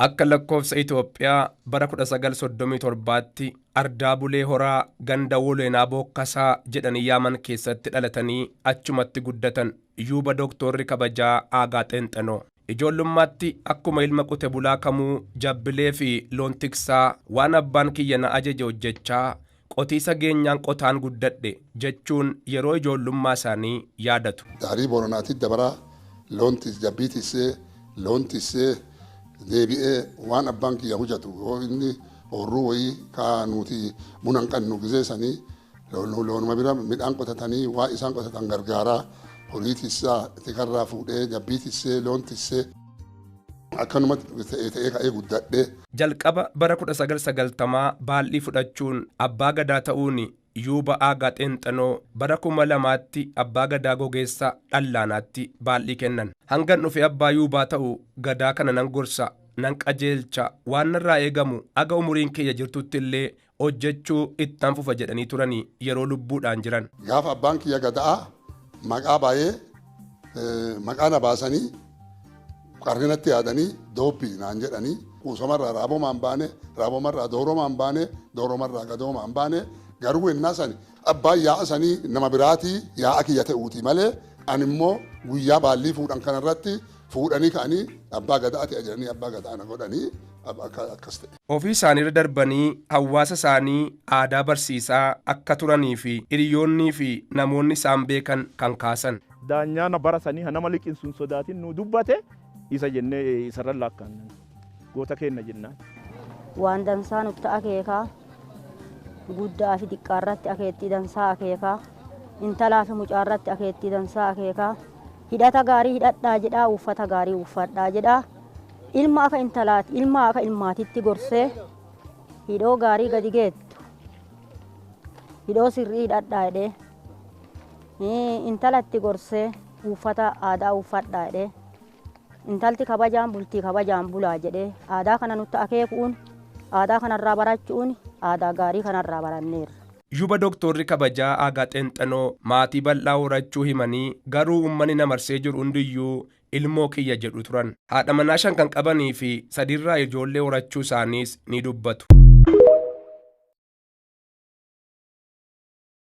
Akka lakkoofsa Itoophiyaa bara 1937tti ardaa bulee horaa ganda woleenaa bookkasaa jedhanii yaaman keessatti dhalatanii achumatti guddatan Yuuba Dooktorri kabajaa Aagaa Xeenxanoo. Ijoollummaatti akkuma ilma qote bulaa kamuu jabbilee fi loon tiksaa waan abbaan kiyya na ajaje hojjechaa qotiisa geenyaan qotaan guddadhe jechuun yeroo ijoollummaa isaanii yaadatu. Daarii Booranaatii dabaraa loontis jabbiitissee loontissee deebi'ee waan abbaan kiyya hojjetu yoo inni horruu wayii kaanuuti munan qannu gizeessanii loonuma bira midhaan qotatanii waa isaan qotatan gargaaraa horii tissaa tikarraa fuudhee jabbiitissee loontissee akkanumatti ta'ee ka'ee guddadhee. Jalqaba bara 1990 baallii fudhachuun abbaa gadaa ta'uun Yuuba Aagaa Xeenxanoo bara 2000tti abbaa gadaa gogeessa dhallaanaatti baallii kennan. Hangan dhufe abbaa Yuubaa ta'u gadaa kana nan gorsa nan qajeelcha waan narraa eegamu aga umuriin kiyya jirtutti illee hojjechuu ittaan fufa jedhanii turanii yeroo lubbuudhaan jiran. Gaafa abbaan kiyya gadaa maqaa baay'ee maqaa na baasanii qarrinatti yaadanii doobbii naan jedhanii kuusamarraa raabomaan baane raabomarraa dooromaan baane dooromarraa gadoomaan baane garuu ennaa sani abbaan yaa'a sanii nama biraatii yaa'a kiyya ta'uuti malee ani immoo guyyaa baallii fuudhan kanarratti fuudhanii ka'anii abbaa gadaati jedhanii abbaa gadaa na godhanii akkas ta'e. Ofii isaaniirra darbanii hawaasa isaanii aadaa barsiisaa akka turanii fi hiriyoonnii fi namoonni isaan beekan kan kaasan. Daanyaan bara sanii nama liqinsuun sodaatiin nu dubbate isa jennee isarra laakkaan goota kenna jennaan. Waan dansaa nutti akeekaa guddaa fi xiqqaarratti akeettii dansaa akeekaa intalaa fi mucaarratti akeettii dansaa akeekaa hidhata gaarii hidhadhaa jedhaa uffata gaarii uffadhaa jedhaa ilma akka intalaati ilma akka ilmaatitti gorsee hidhoo gaarii gadi geettu hidhoo sirrii hidhadhaa jedhee intalatti gorsee uffata aadaa uffadhaa jedhee intalti kabajaan bultii kabajaan bulaa jedhee aadaa kana nutti akeekuun aadaa kanarraa barachuun aadaa gaarii kanarraa baranneerra. Yuuba Dooktorri kabajaa Aagaa Xeenxanoo maatii bal'aa horachuu himanii garuu uummanni na marsee jiru hundiyyuu ilmoo kiyya jedhu turan. Haadha manaa 5 kan qabanii fi 3 irraa ijoollee horachuu isaaniis ni dubbatu.